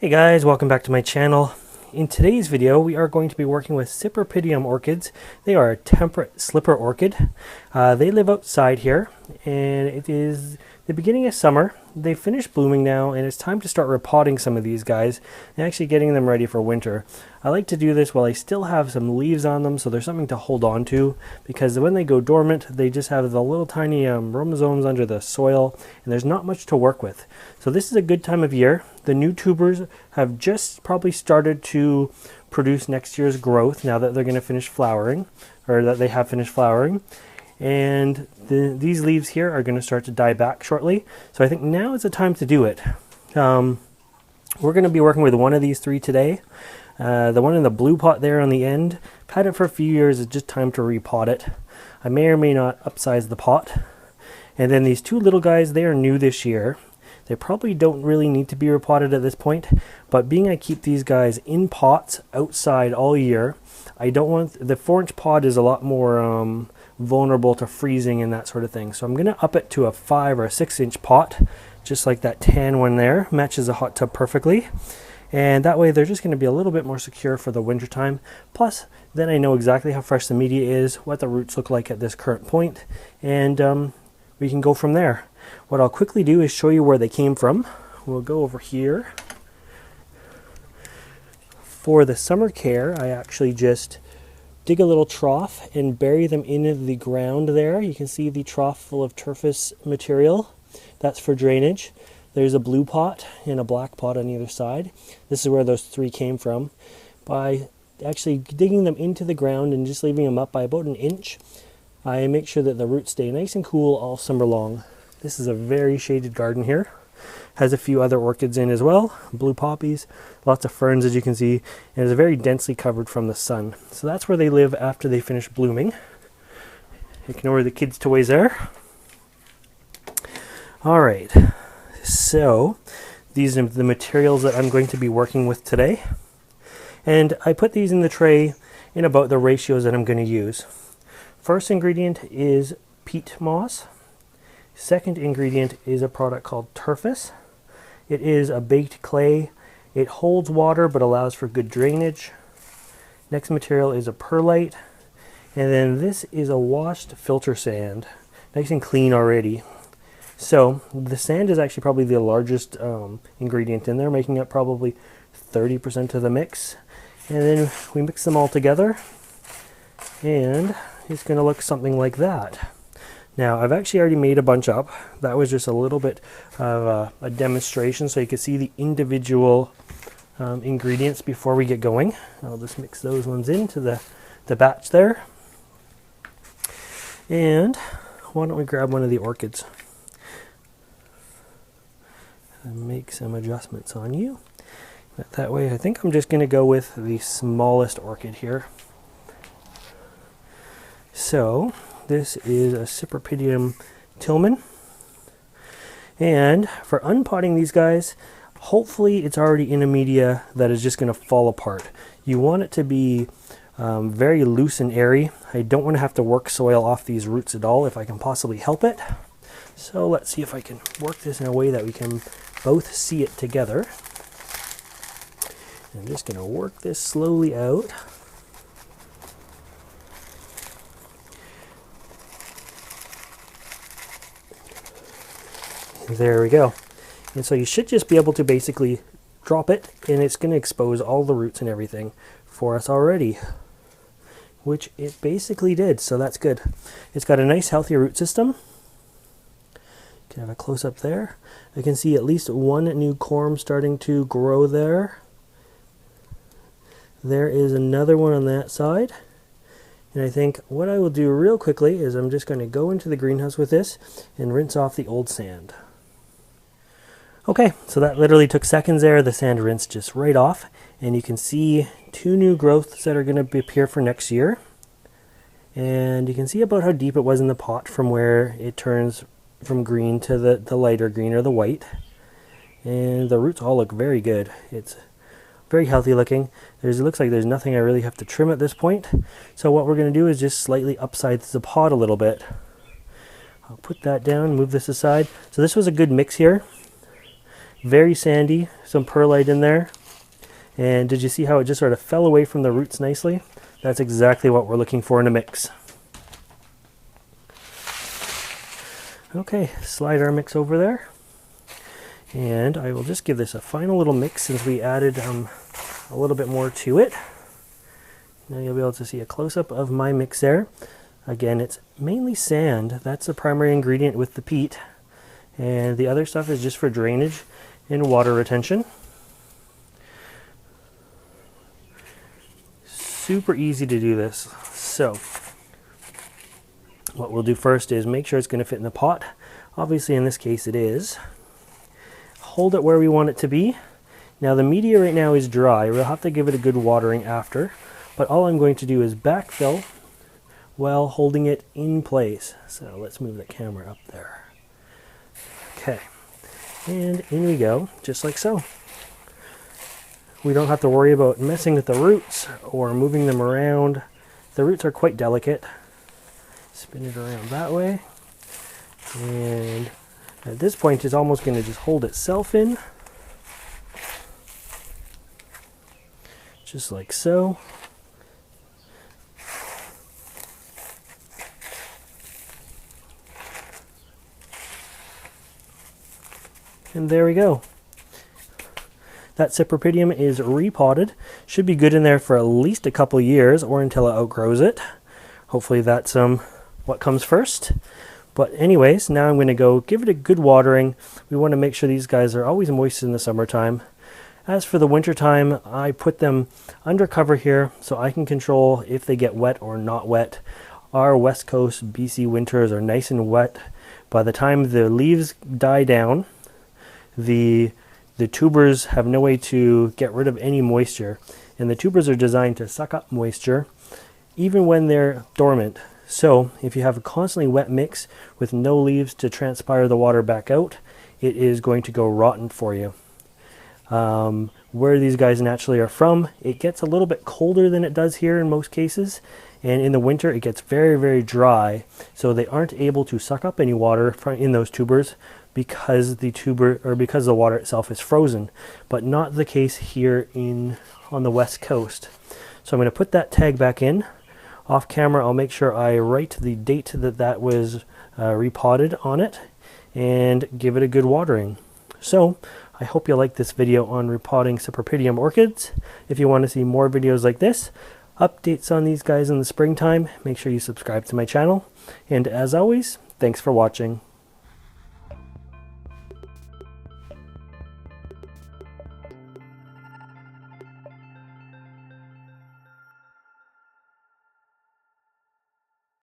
Hey guys, welcome back to my channel. In today's video, we are going to be working with Cypripedium orchids. They are a temperate slipper orchid. They live outside here, and it is the beginning of summer. They finished blooming now, and it's time to start repotting some of these guys and actually getting them ready for winter. I like to do this while I still have some leaves on them, so there's something to hold on to, because when they go dormant, they just have the little tiny rhizomes under the soil, and there's not much to work with. So this is a good time of year. The new tubers have just probably started to produce next year's growth now that they're going to finish flowering, or that they have finished flowering. And these leaves here are going to start to die back shortly. So I think now is the time to do it. We're going to be working with one of these three today. The one in the blue pot there on the end. I've had it for a few years. It's just time to repot it. I may or may not upsize the pot. And then these two little guys, they are new this year. They probably don't really need to be repotted at this point, but being I keep these guys in pots outside all year, I don't want, the 4-inch pot is a lot more vulnerable to freezing and that sort of thing. So I'm going to up it to a 5 or a 6-inch pot, just like that tan one there. Matches a hot tub perfectly. And that way they're just going to be a little bit more secure for the winter time. Plus, then I know exactly how fresh the media is, what the roots look like at this current point, and we can go from there. What I'll quickly do is show you where they came from. We'll go over here. For the summer care, I actually just dig a little trough and bury them into the ground there. You can see the trough full of turfus material. That's for drainage. There's a blue pot and a black pot on either side. This is where those three came from. By actually digging them into the ground and just leaving them up by about 1 inch, I make sure that the roots stay nice and cool all summer long. This is a very shaded garden here. Has a few other orchids in as well, blue poppies, lots of ferns as you can see, and is very densely covered from the sun. So that's where they live after they finish blooming. Ignore the kids' toys there. Alright, so these are the materials that I'm going to be working with today. And I put these in the tray in about the ratios that I'm going to use. First ingredient is peat moss. Second ingredient is a product called turfus. It is a baked clay. It holds water but allows for good drainage. Next material is a perlite. And then this is a washed filter sand. Nice and clean already. So the sand is actually probably the largest ingredient in there, making up probably 30% of the mix. And then we mix them all together, and it's going to look something like that. Now, I've actually already made a bunch up. That was just a little bit of a demonstration so you can see the individual ingredients before we get going. I'll just mix those ones into the batch there. And why don't we grab one of the orchids and make some adjustments on you. But that way, I think I'm just going to go with the smallest orchid here. So this is a Cypripedium Tillman, and for unpotting these guys, hopefully it's already in a media that is just going to fall apart. You want it to be very loose and airy. I don't want to have to work soil off these roots at all if I can possibly help it. So let's see if I can work this in a way that we can both see it together. I'm just going to work this slowly out. There we go. And so you should just be able to basically drop it, and it's going to expose all the roots and everything for us already, which it basically did, so that's good. It's got a nice healthy root system. You can have a close-up there. I can see at least one new corm starting to grow there. There is another one on that side. And I think what I will do real quickly is I'm just going to go into the greenhouse with this and rinse off the old sand. Okay, so that literally took seconds there. The sand rinsed just right off. And you can see two new growths that are going to appear for next year. And you can see about how deep it was in the pot from where it turns from green to the lighter green or the white. And the roots all look very good. It's very healthy looking. It looks like there's nothing I really have to trim at this point. So what we're going to do is just slightly upsize the pot a little bit. I'll put that down, move this aside. So this was a good mix here. Very sandy, some perlite in there. And did you see how it just sort of fell away from the roots nicely? That's exactly what we're looking for in a mix. Okay, slide our mix over there. And I will just give this a final little mix since we added a little bit more to it. Now you'll be able to see a close-up of my mix there. Again, it's mainly sand. That's the primary ingredient with the peat. And the other stuff is just for drainage and water retention. Super easy to do this. So what we'll do first is make sure it's going to fit in the pot. Obviously in this case it is. Hold it where we want it to be. Now the media right now is dry. We'll have to give it a good watering after. But all I'm going to do is backfill while holding it in place. So let's move the camera up there. Okay. And in we go, just like so. We don't have to worry about messing with the roots or moving them around. The roots are quite delicate. Spin it around that way. And at this point, it's almost going to just hold itself in. Just like so. And there we go. That Cypripedium is repotted. Should be good in there for at least a couple years or until it outgrows it. Hopefully that's what comes first. But anyways, now I'm going to go give it a good watering. We want to make sure these guys are always moist in the summertime. As for the wintertime, I put them under cover here so I can control if they get wet or not wet. Our West Coast BC winters are nice and wet. By the time the leaves die down, the tubers have no way to get rid of any moisture, and the tubers are designed to suck up moisture even when they're dormant. So if you have a constantly wet mix with no leaves to transpire the water back out, it is going to go rotten for you. Where these guys naturally are from, it gets a little bit colder than it does here in most cases, and in the winter it gets very, very dry, so they aren't able to suck up any water in those tubers because the water itself is frozen, but not the case here on the West Coast. So I'm going to put that tag back in. Off camera, I'll make sure I write the date that was repotted on it and give it a good watering. So I hope you like this video on repotting Cypripedium orchids. If you want to see more videos like this, updates on these guys in the springtime, make sure you subscribe to my channel. And as always, thanks for watching.